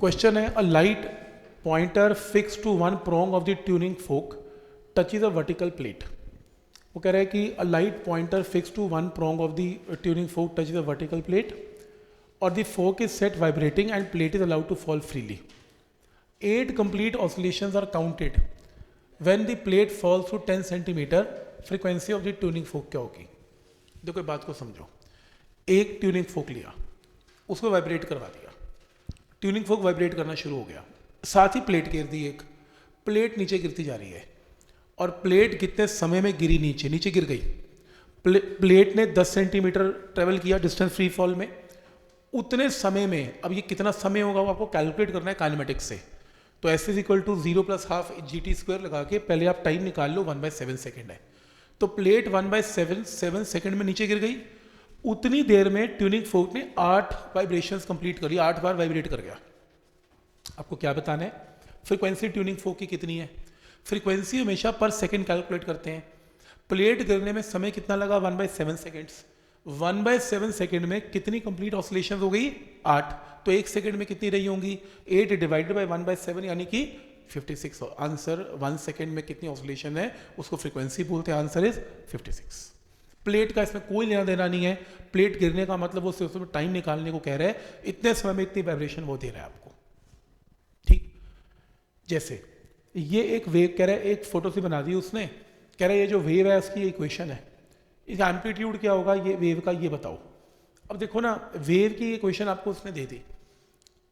Question है a light pointer fix to one prong of the tuning fork touches a vertical plate. वो कह रहा है कि a light pointer fix to one prong of the tuning fork touches a vertical plate और the fork is set vibrating and plate is allowed to fall freely. 8 complete oscillations are counted when the plate falls to 10 centimetre. Frequency of the tuning फोक क्या होगी? देखो बात को समझो, एक tuning फोक लिया, उसको वाइब्रेट करवा दिया, ट्यूनिंग फोक वाइब्रेट करना शुरू हो गया, साथ ही प्लेट गिर दी, एक प्लेट नीचे गिरती जा रही है और प्लेट कितने समय में गिरी? नीचे गिर गई। प्लेट ने 10 सेंटीमीटर ट्रेवल किया डिस्टेंस फ्री फॉल में, उतने समय में, अब ये कितना समय होगा वो आपको कैलकुलेट करना है काइनेमेटिक्स से। तो S is equal to 0 + ½ GT² लगा के पहले आप टाइम निकाल लो, 1/7 सेकेंड है। तो प्लेट 1/7 सेकेंड में नीचे गिर गई, उतनी देर में ट्यूनिंग फोक ने 8 वाइब्रेशंस कंप्लीट कर लिया, 8 बार वाइब्रेट कर गया। आपको क्या बताना है? फ्रीक्वेंसी ट्यूनिंग फोक की कितनी है? फ्रीक्वेंसी हमेशा पर सेकेंड कैलकुलेट करते हैं। प्लेट गिरने में समय कितना लगा? 1/7 सेकेंड्स। 1/7 सेकेंड में कितनी कंप्लीट ऑसिलेशन हो गई? 8। तो एक सेकेंड में कितनी रही होंगी? 8 डिवाइडेड बाय 1/7 यानी कि 56। आंसर 1 सेकेंड में कितनी ऑसिलेशन है उसको फ्रीक्वेंसी बोलते हैं। Answer is 56। प्लेट का इसमें कोई लेना देना नहीं है। प्लेट गिरने का मतलब वो सिर्फ उसमें टाइम निकालने को कह रहा है, इतने समय में इतनी वाइब्रेशन वो दे रहा है आपको। ठीक, जैसे ये एक वेव कह रहा है, एक फोटो से बना दी उसने, कह रहा है ये जो वेव है उसकी इक्वेशन है, इसका एम्पलीट्यूड क्या होगा ये वेव का, ये बताओ। अब देखो ना, वेव की इक्वेशन आपको उसने दे दी।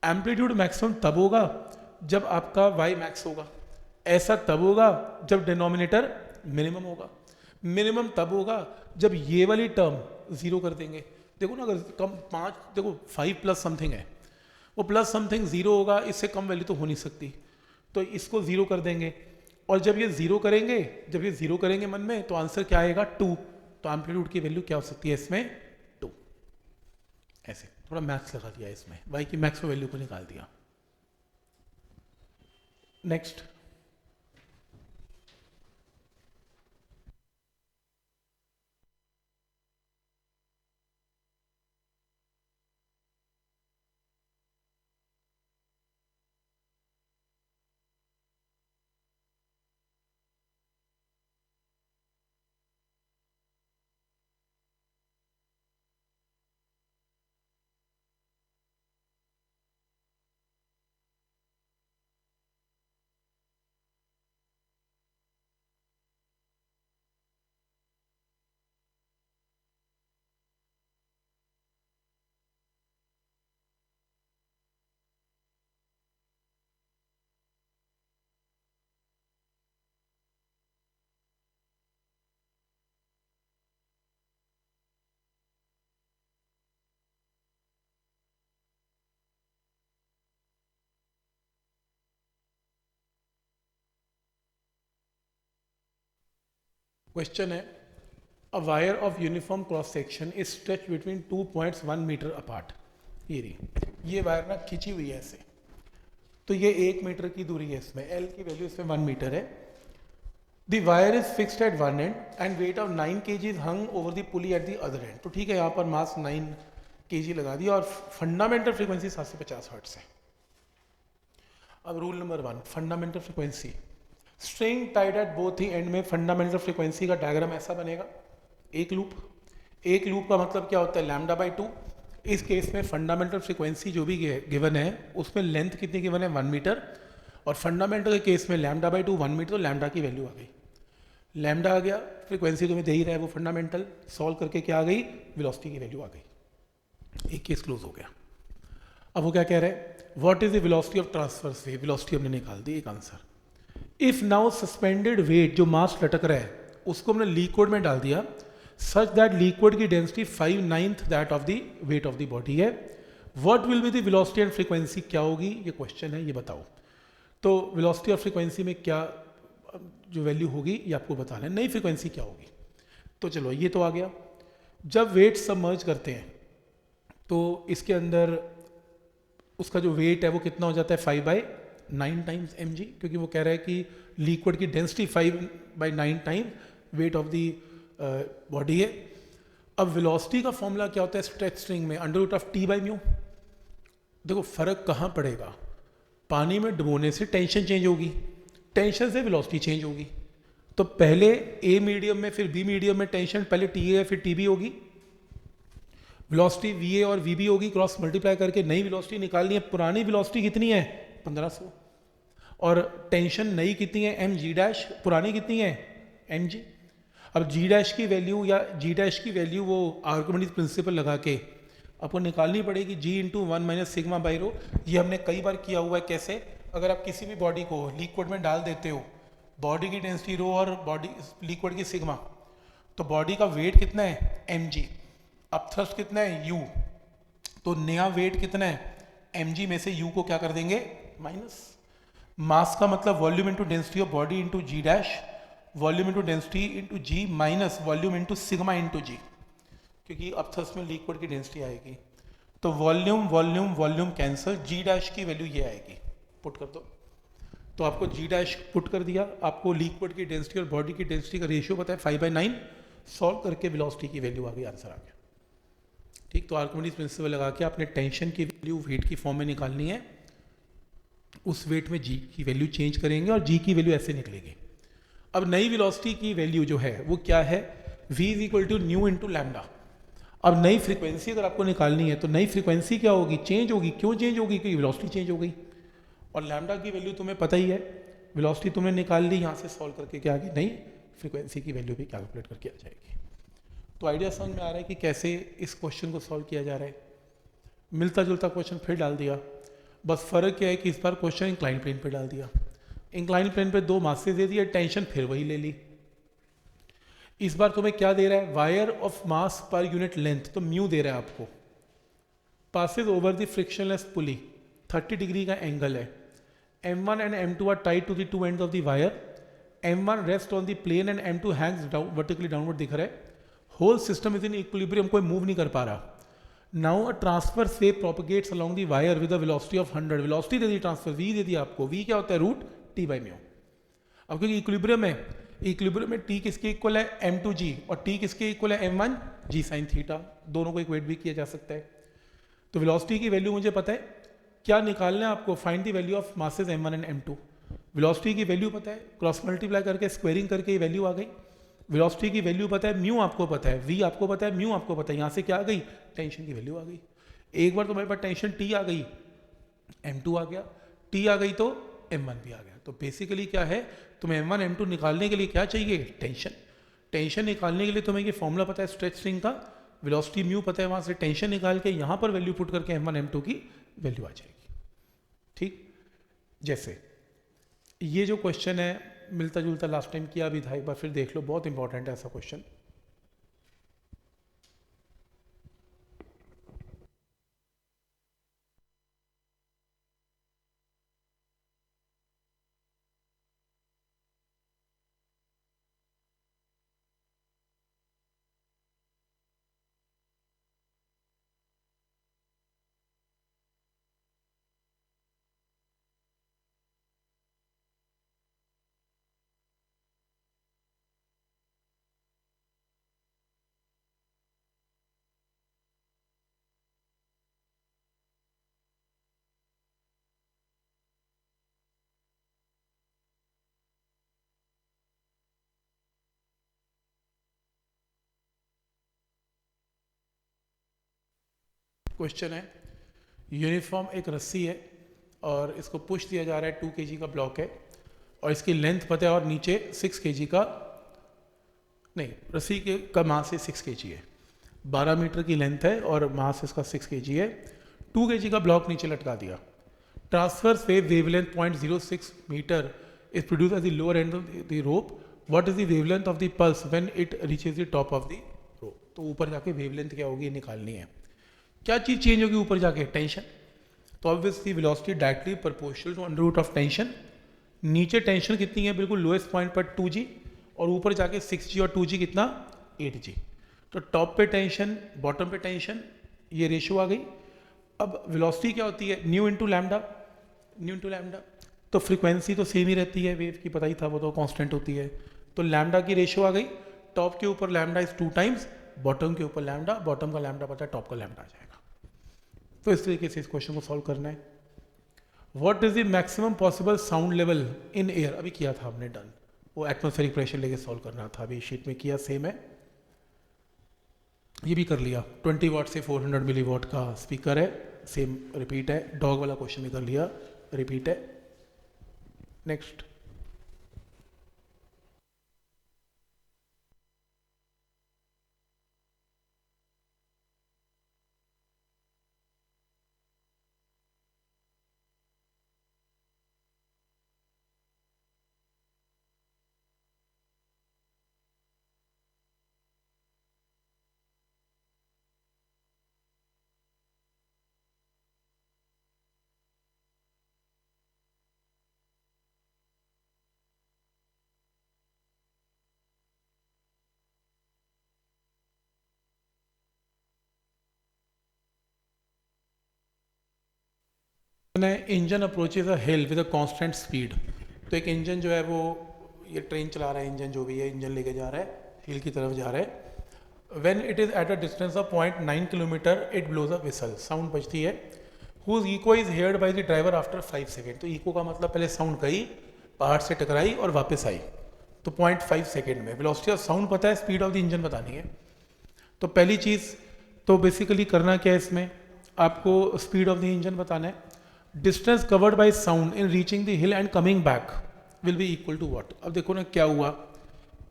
एम्पलीट्यूड मैक्सिमम तब होगा जब आपका वाई मैक्स होगा, ऐसा तब होगा जब डिनोमिनेटर मिनिमम होगा, मिनिमम तब होगा जब ये वाली टर्म 0 कर देंगे। देखो ना, अगर कम 5, देखो 5 प्लस समथिंग है, वो प्लस समथिंग 0 होगा, इससे कम वैल्यू तो हो नहीं सकती, तो इसको 0 कर देंगे। और जब ये 0 करेंगे, जब ये 0 करेंगे मन में, तो आंसर क्या आएगा? 2। तो एम्पलीट्यूड की वैल्यू क्या हो सकती है इसमें? 2। ऐसे थोड़ा मैथ्स लगा दिया इसमें, वाई की मैक्स वैल्यू को निकाल दिया। नेक्स्ट, क्वेश्चन है a wire of uniform cross section is stretch between 2 points 1 metre apart. ये रही, ये वायर ना खींची हुई है ऐसे, तो ये 1 मीटर की दूरी है, इसमें L की वैल्यू इसमें 1 मीटर है। The wire is fixed at one and and weight of 9 kg is hung over the pulley at the other and. तो ठीक है, यहाँ पर मास 9 kg लगा दिया और फंडामेंटल फ्रीक्वेंसी 750 हर्ट्ज है। अब rule number 1, fundamental frequency. String tied at both he and में फंडामेंटल फ्रीक्वेंसी का डायग्राम ऐसा बनेगा, एक लूप। एक लूप का मतलब क्या होता है? λ/2। इस केस में फंडामेंटल फ्रीक्वेंसी जो भी गिवन है उसमें लेंथ कितनी गिवन है? 1 मीटर। और फंडामेंटल के केस में λ/2 1 मीटर, तो लैम्डा की वैल्यू आ गई, लैम्डा आ गया। फ्रीक्वेंसी तुम्हें दे ही रहा है वो फंडामेंटल, सॉल्व करके क्या आ गई? वेलोसिटी की वैल्यू आ गई। एक केस क्लोज हो गया। अब वो क्या कह रहे हैं? What is the velocity of transverse wave? Velocity हमने निकाल दी, एक answer. If now suspended weight, जो मास लटक रहा है उसको हमने लिक्विड में डाल दिया, सच दैट लिक्विड की density 5/9 that of the weight of the body है। What will be the velocity and frequency? क्या होगी? ये क्वेश्चन है, ये बताओ। तो वेलोसिटी और फ्रीक्वेंसी में क्या जो वैल्यू होगी ये आपको बताना है, नई फ्रीक्वेंसी क्या होगी। तो चलो ये तो आ गया। जब वेट सबमर्ज करते हैं तो इसके अंदर उसका जो वेट है वो कितना हो जाता है? 5/9 टाइम्स mg, क्योंकि वो कह रहा है कि लिक्विड की density 5/9 time wait of the body है। अब वेलोसिटी का फॉर्मूला क्या होता है स्ट्रेच स्ट्रिंग में? √T/μ। देखो फर्क कहाँ पड़ेगा? पानी में डुबोने से टेंशन चेंज होगी, टेंशन से वेलोसिटी चेंज होगी। तो पहले ए मीडियम में फिर बी मीडियम में टेंशन पहले टी ए फिर टी बी होगी, वेलोसिटी वी ए और वी बी होगी, क्रॉस मल्टीप्लाई करके नई वेलोसिटी निकालनी है। पुरानी वेलोसिटी कितनी है 1500 और टेंशन नई कितनी है एम जी डैश, पुरानी कितनी है एम जी। अब जी डैश की वैल्यू या जी डैश की वैल्यू वो आर्किमिडीज प्रिंसिपल लगा के आपको निकालनी पड़ेगी, g into 1 minus sigma by rho. ये हमने कई बार किया हुआ है। कैसे? अगर आप किसी भी बॉडी को लिक्विड में डाल देते हो, बॉडी की डेंसिटी रो और बॉडी लिक्विड की सिग्मा, तो बॉडी का वेट कितना है एम जी, अब थ्रस्ट कितना है यू, तो नया वेट कितना है एम जी में से यू को क्या कर देंगे माइनस। मास का मतलब volume into density of body into g dash, volume into density into g minus volume into sigma into g, क्योंकि अब थ्रस्ट में लिक्विड की डेंसिटी आएगी। तो volume volume volume cancel, g dash की वैल्यू ये आएगी, पुट कर दो। तो आपको जी डैश पुट कर दिया, आपको लिक्विड की डेंसिटी और बॉडी की डेंसिटी का रेशियो पता है 5/9, सॉल्व करके वेलोसिटी की वैल्यू आ गई, आंसर आ गया। ठीक, तो आर्किमिडीज प्रिंसिपल लगा के आपने टेंशन की वैल्यू वेट की फॉर्म में निकालनी है, उस वेट में जी की वैल्यू चेंज करेंगे और जी की वैल्यू ऐसे निकलेगी। अब नई वेलोसिटी की वैल्यू जो है वो क्या है, v is equal to nu into lambda. अब नई फ्रीक्वेंसी अगर आपको निकालनी है तो नई फ्रीक्वेंसी क्या होगी, चेंज होगी। क्यों चेंज होगी? क्योंकि वेलोसिटी चेंज हो गई और लैम्डा की वैल्यू तुम्हें पता ही है, वेलोसिटी तुमने निकाल ली, यहाँ से सॉल्व करके क्या आ गई, नई फ्रीक्वेंसी की वैल्यू भी कैलकुलेट करके आ जाएगी। तो आइडिया समझ में आ रहा है कि कैसे इस क्वेश्चन को सॉल्व किया जा रहा है। मिलता जुलता क्वेश्चन फिर डाल दिया, बस फर्क क्या है कि इस बार क्वेश्चन इंक्लाइन प्लेन पे डाल दिया। इंक्लाइन प्लेन पे 2 मासेस दे दिए, टेंशन फिर वही ले ली। इस बार तुम्हें क्या दे रहा है, wire of mass per unit length, तो म्यू दे रहा है आपको। Passes over the frictionless pulley, 30 degree का एंगल है। M1 and M2 are tied to the two ends of the wire, M1 rest on the plane and M2 hangs vertically downward दिख रहा है। Whole system is in equilibrium, कोई move नहीं कर पा रहा। Now a transfer wave propagates along the wire with a velocity of 100, velocity they the transfer, v दे दी आपको, v क्या होता है रूट t बाई म्यू। अब क्योंकि इक्विलिब्रियम है, इक्विलिब्रियम में t किसके इक्वल है m2g और t किसके इक्वल है m1 g sin थीटा, दोनों को इक्वेट भी किया जा सकता है। तो वेलोसिटी की वैल्यू मुझे पता है, क्या निकालना है आपको, find the value of masses m1 and m2। Velocity की वैल्यू पता है, क्रॉस मल्टीप्लाई करके स्क्वायरिंग करके ये वैल्यू आ गई। वेलोसिटी की वैल्यू पता है, म्यू आपको पता है, v आपको पता है, म्यू आपको पता है, यहाँ से क्या आ गई, टेंशन की वैल्यू आ गई। एक बार तुम्हारे पास टेंशन t आ गई, m2 आ गया, t आ गई तो m1 भी आ गया। तो बेसिकली क्या है, तुम्हें m1 m2 निकालने के लिए क्या चाहिए, टेंशन। टेंशन निकालने के लिए तुम्हें ये फॉर्मूला पता है स्ट्रेच स्ट्रिंग का, वेलोसिटी म्यू पता है, वहाँ से टेंशन निकाल के यहाँ पर वैल्यू पुट करके m1 m2 की वैल्यू आ जाएगी। ठीक, जैसे ये जो क्वेश्चन है मिलता जुलता लास्ट टाइम किया भी था, एक बार फिर देख लो, बहुत इंपॉर्टेंट है ऐसा क्वेश्चन। क्वेश्चन है, यूनिफॉर्म एक रस्सी है और इसको पुश दिया जा रहा है, 2 kg का ब्लॉक है और इसकी लेंथ पता है और नीचे 6 kg का, नहीं रस्सी के का मास है 6 kg है, 12 मीटर की लेंथ है और मास इसका 6 kg है। 2 kg का ब्लॉक नीचे लटका दिया। Transfer wavelength 0.06 metre is produce at the lower end of the rope, what is the wavelength of the pulse when it reaches the top of the rope. तो ऊपर जाके वेवलेंथ क्या होगी निकालनी है। क्या चीज़ चेंज होगी ऊपर जाके, टेंशन। तो obviously velocity directly proportional to under root of tension. नीचे टेंशन कितनी है, बिल्कुल लोएस्ट पॉइंट पर 2g और ऊपर जाके 6g और 2g कितना 8g। तो टॉप पे टेंशन बॉटम पे टेंशन, ये रेशियो आ गई। अब वेलोसिटी क्या होती है, new into lambda, new into lambda. तो फ्रीक्वेंसी तो सेम ही रहती है, वेव की पता ही था, वो तो कांस्टेंट होती है। तो लैम्डा की रेशियो आ गई, टॉप के ऊपर लैम्डा इज 2 टाइम्स, बॉटम के ऊपर लैम्डा, बॉटम का लैम्डा पता है, टॉप का लैम्डा आ जाएगा। तो इस तरीके से इस क्वेश्चन को सॉल्व करना है। What is the maximum possible sound level in air, अभी किया था हमने डन, वो एटमॉस्फेरिक प्रेशर लेके सॉल्व करना था, अभी शीट में किया सेम है, ये भी कर लिया। 20 वाट से 400 मिली वाट का स्पीकर है, सेम रिपीट है, डॉग वाला क्वेश्चन भी कर लिया, रिपीट है। Next, engine approaches a hill with a constant speed. तो एक इंजन जो है वो, ये ट्रेन चला रहा है इंजन, जो भी है इंजन लेके जा रहा है, हिल की तरफ जा रहा है। When it is at a distance of 0.9 kilometre it blows a whistle, sound बजती है। Whose echo is heard by the driver after 5 second. तो इको का मतलब पहले साउंड गई, पहाड़ से टकराई और वापस आई, तो 0.5 सेकेंड में। वेलोसिटी ऑफ साउंड पता है, स्पीड ऑफ द इंजन बतानी है। तो पहली चीज़ तो बेसिकली करना क्या है इसमें, आपको स्पीड ऑफ द इंजन बताना है। Distance covered by sound in reaching the hill and coming back will be equal to what. अब देखो ना क्या हुआ,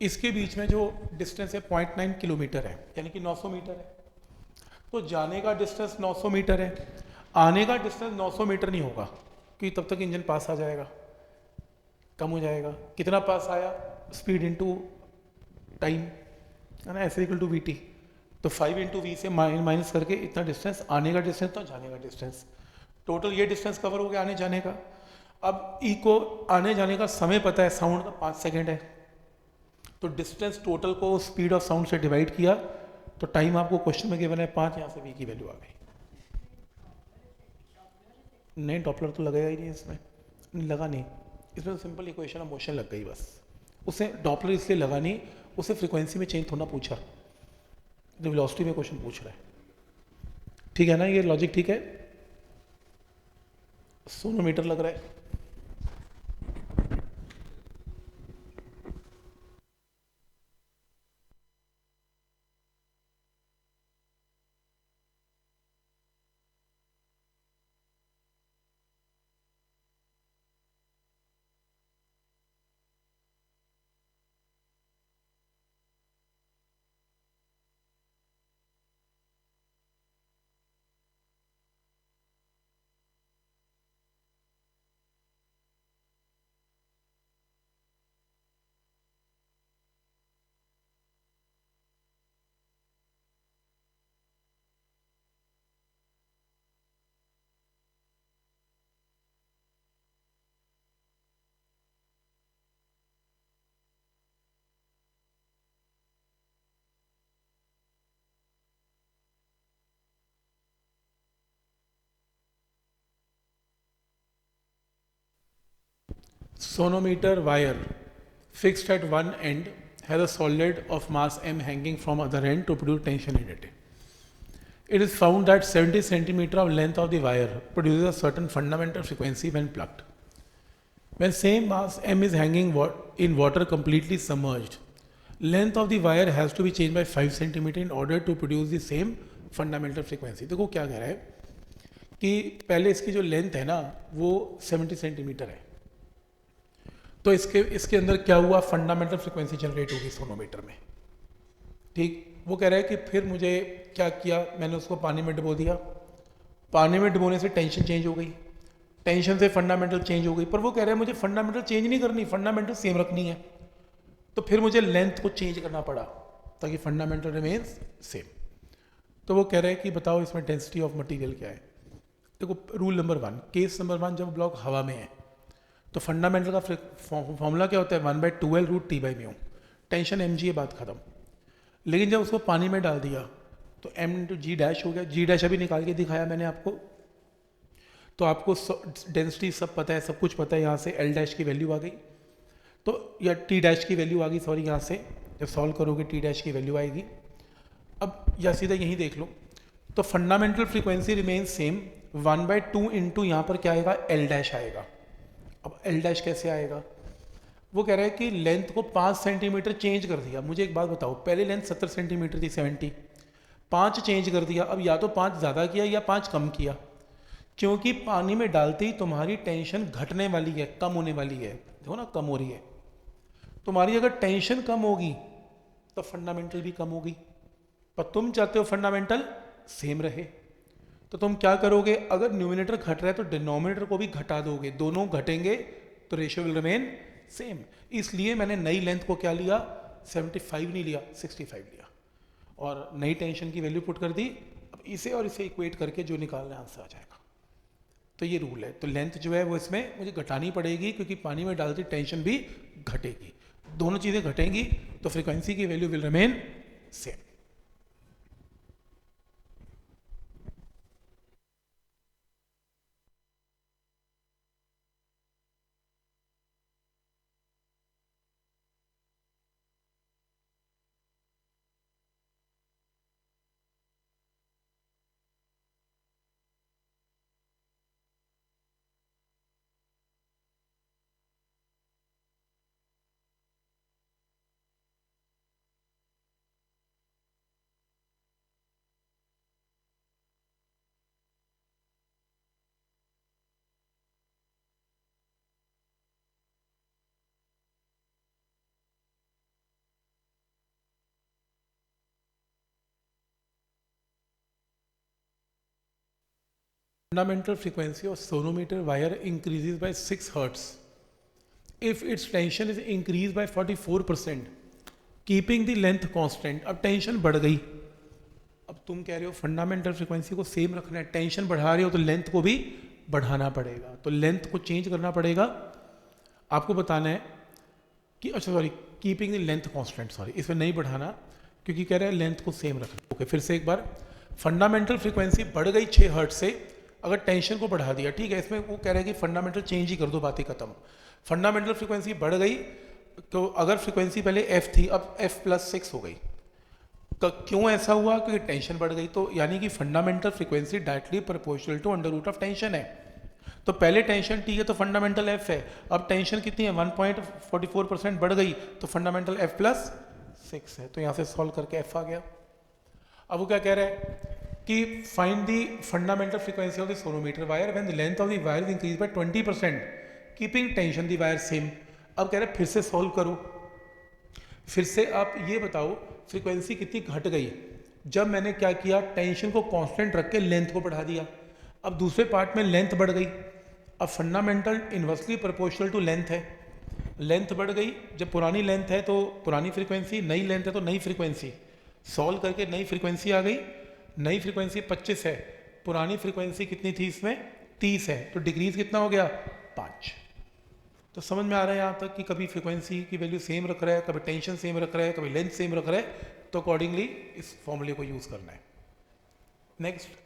इसके बीच में जो डिस्टेंस है 0.9 किलोमीटर है, यानी कि 900 मीटर है। तो जाने का डिस्टेंस 900 मीटर है, आने का डिस्टेंस 900 मीटर नहीं होगा, क्योंकि तब तक इंजन पास आ जाएगा, कम हो जाएगा। कितना पास आया, स्पीड इंटू टाइम, है ना, S equal to V T. तो 5 इंटू वी से माइनस करके इतना डिस्टेंस, आने का डिस्टेंस तो जाने का डिस्टेंस, टोटल ये डिस्टेंस कवर हो गया आने जाने का। अब ई को आने जाने का समय पता है, साउंड का 5 सेकेंड है, तो डिस्टेंस टोटल को स्पीड ऑफ साउंड से डिवाइड किया, तो टाइम आपको क्वेश्चन में गिवन है 5, यहाँ से वी की वैल्यू आ गई। नहीं, डॉपलर तो लगेगा ही नहीं इसमें, नहीं लगा नहीं, इसमें तो सिंपल इक्वेशन ऑफ मोशन लग गई बस। उसे डॉपलर इसलिए लगा नहीं, उसे फ्रीक्वेंसी में चेंज थोड़ा पूछा, जो वेलोसिटी में क्वेश्चन पूछ रहा है। ठीक है ना, ये लॉजिक ठीक है। सोनोमीटर लग रहा है, sonometer wire fixed at one end has a solid of mass m hanging from other end to produce tension in it. It is found that 70 centimeter of length of the wire produces a certain fundamental frequency when plucked. When same mass m is hanging in water completely submerged, length of the wire has to be changed by 5 centimeter in order to produce the same fundamental frequency. देखो क्या कह रहा है कि पहले इसकी जो length है ना वो 70 सेंटीमीटर है, तो इसके अंदर क्या हुआ, फंडामेंटल फ्रीक्वेंसी जनरेट होगी सोनोमीटर में। ठीक, वो कह रहा है कि फिर मुझे क्या किया, मैंने उसको पानी में डुबो दिया, पानी में डुबोने से टेंशन चेंज हो गई, टेंशन से फंडामेंटल चेंज हो गई, पर वो कह रहा है मुझे फंडामेंटल चेंज नहीं करनी, फंडामेंटल सेम रखनी है। तो फिर मुझे लेंथ को चेंज करना पड़ा ताकि फंडामेंटल रिमेन्स सेम। तो वो कह रहे हैं कि बताओ इसमें डेंसिटी ऑफ मटेरियल क्या है। देखो रूल नंबर 1, केस नंबर 1, जब ब्लॉक हवा में है तो फंडामेंटल का फॉर्मूला क्या होता है, 1/12√T/μ, टेंशन mg है, बात खत्म। लेकिन जब उसको पानी में डाल दिया तो m/g' हो गया, g' अभी निकाल के दिखाया मैंने आपको। तो आपको डेंसिटी सब पता है, सब कुछ पता है, यहाँ से l' की वैल्यू आ गई, तो या t' की वैल्यू आ गई, सॉरी, यहाँ से जब सॉल्व करोगे t' की वैल्यू आएगी। अब या सीधा यहीं देख लो, तो fundamental frequency remains same 1/2 into यहाँ पर क्या आएगा, एल डैश आएगा। अब एल डैश कैसे आएगा, वो कह रहा है कि लेंथ को 5 सेंटीमीटर चेंज कर दिया। मुझे एक बात बताओ, पहले लेंथ 70 सेंटीमीटर थी, 70, 5 चेंज कर दिया, अब या तो 5 ज़्यादा किया या 5 कम किया, क्योंकि पानी में डालते ही तुम्हारी टेंशन घटने वाली है, कम होने वाली है, देखो ना कम हो रही है। तुम्हारी अगर टेंशन कम होगी तो फंडामेंटल भी कम होगी, पर तुम चाहते हो फंडामेंटल सेम रहे, तो तुम क्या करोगे, अगर न्यूमिनेटर घट रहा है तो डिनोमिनेटर को भी घटा दोगे, दोनों घटेंगे तो रेशियो विल रिमेन सेम। इसलिए मैंने नई लेंथ को क्या लिया, 75 नहीं लिया, 65 लिया, और नई टेंशन की वैल्यू पुट कर दी। अब इसे और इसे इक्वेट करके जो निकालना है आंसर आ जाएगा। तो ये रूल है। तो लेंथ जो है वो इसमें मुझे घटानी पड़ेगी, क्योंकि पानी में डालती टेंशन भी घटेगी, दोनों चीज़ें घटेंगी तो फ्रीक्वेंसी की value will remain same. Fundamental frequency of sonometer wire increases by 6 hertz if its tension is increased by 44%, keeping the length constant। अब टेंशन बढ़ गई, अब तुम कह रहे हो फंडामेंटल फ्रीक्वेंसी को सेम रखना है, टेंशन बढ़ा रहे हो तो लेंथ को भी बढ़ाना पड़ेगा, तो लेंथ को चेंज करना पड़ेगा। आपको बताना है कि अच्छा sorry, keeping the length constant, sorry इसमें नहीं बढ़ाना, क्योंकि कह रहे हैं लेंथ को सेम रखना। ओके, फिर से एक बार, फंडामेंटल फ्रीक्वेंसी बढ़ गई 6 हर्ट्ज से, अगर टेंशन को बढ़ा दिया, ठीक है, इसमें वो कह रहे हैं कि फंडामेंटल चेंज ही कर दो, बात ही खत्म। फंडामेंटल फ्रीक्वेंसी बढ़ गई, तो अगर फ्रीक्वेंसी पहले एफ थी अब f+6 हो गई, तो क्यों ऐसा हुआ, क्योंकि टेंशन बढ़ गई। तो यानी कि fundamental frequency directly proportional to under root of tension है। तो पहले टेंशन टी है तो फंडामेंटल एफ है, अब टेंशन कितनी है 1.44% बढ़ गई, तो फंडामेंटल f+6 है, तो यहाँ से सॉल्व करके f आ गया। अब वो क्या कह रहा है कि find the fundamental frequency of the sonometer wire when the length of the wire is increase by 20%, keeping tension the wire same. अब कह रहे हैं फिर से सॉल्व करो, फिर से आप ये बताओ फ्रीक्वेंसी कितनी घट गई जब मैंने क्या किया, टेंशन को कांस्टेंट रख के लेंथ को बढ़ा दिया। अब दूसरे पार्ट में लेंथ बढ़ गई, अब fundamental inversely proportional to length है, लेंथ बढ़ गई, जब पुरानी लेंथ है तो पुरानी फ्रीक्वेंसी, नई लेंथ है तो नई फ्रीक्वेंसी, सॉल्व करके नई फ्रीक्वेंसी आ गई। नई फ्रीक्वेंसी 25 है, पुरानी फ्रीक्वेंसी कितनी थी इसमें 30 है, तो डिक्रीज कितना हो गया 5। तो समझ में आ रहा है यहाँ तक कि कभी फ्रीक्वेंसी की वैल्यू सेम रख रहा है, कभी टेंशन सेम रख रहा है, कभी लेंथ सेम रख रहा है, तो अकॉर्डिंगली इस फॉर्मूले को यूज करना है। नेक्स्ट,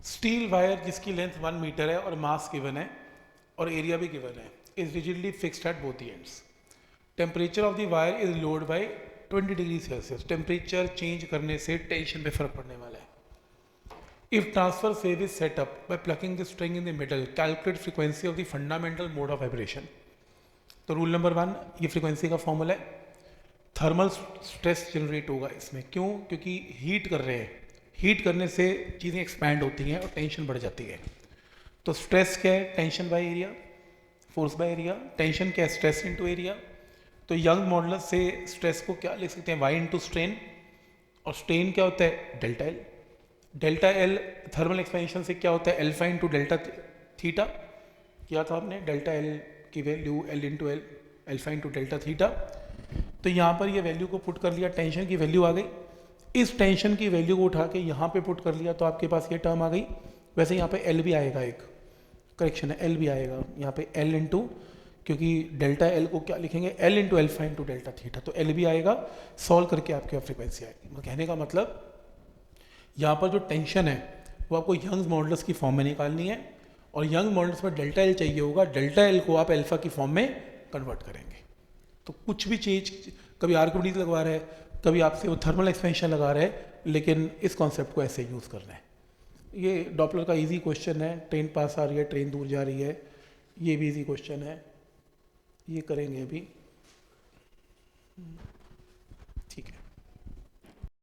स्टील वायर जिसकी लेंथ 1 मीटर है और मास गिवन है और एरिया भी गिवन है, is rigidly fixed at both the ends. Temperature of the wire is load bye 20 degree Celsius. Temperature change करने से टेंशन पे फर्क पड़ने वाला है। If transfer wave is set up by plucking the string in the middle, calculate frequency of the fundamental mode of vibration. तो rule number 1, ये frequency का फॉर्मूला है। थर्मल स्ट्रेस जनरेट होगा इसमें, क्यों? क्योंकि हीट कर रहे हैं, हीट करने से चीज़ें एक्सपैंड होती हैं और टेंशन बढ़ जाती है। तो स्ट्रेस क्या है? Tension by area, force by area. Tension क्या है? Stress into area. तो यंग मॉडुलस से स्ट्रेस को क्या लिख सकते हैं? Y into strain. और स्ट्रेन क्या होता है? Delta L. Delta L thermal expansion से क्या होता है? Alpha into delta theta. किया था आपने, डेल्टा एल की value L into L, alpha into delta theta. तो यहाँ पर ये वैल्यू को पुट कर लिया, टेंशन की वैल्यू आ गई। इस टेंशन की वैल्यू को उठा के यहाँ पे पुट कर लिया तो आपके पास ये टर्म आ गई। वैसे यहाँ पे एल भी आएगा, एक करेक्शन है, एल भी आएगा यहाँ पे, एल इंटू, क्योंकि डेल्टा एल को क्या लिखेंगे? L into alpha into delta theta. तो एल भी आएगा, सॉल्व करके आपके फ्रीक्वेंसी आएगी। कहने का मतलब यहाँ पर जो टेंशन है वो आपको यंग्स मॉडुलस की फॉर्म में निकालनी है, और यंग मॉडुलस में डेल्टा एल चाहिए होगा, डेल्टा एल को आप अल्फा की फॉर्म में कन्वर्ट करेंगे। तो कुछ भी चीज़, कभी आर्किमिडीज लगवा रहे हैं, कभी आपसे वो थर्मल एक्सपेंशन लगा रहे हैं, लेकिन इस कॉन्सेप्ट को ऐसे यूज़ करना है। ये डॉपलर का इजी क्वेश्चन है, ट्रेन पास आ रही है, ट्रेन दूर जा रही है, ये भी इजी क्वेश्चन है, ये करेंगे अभी।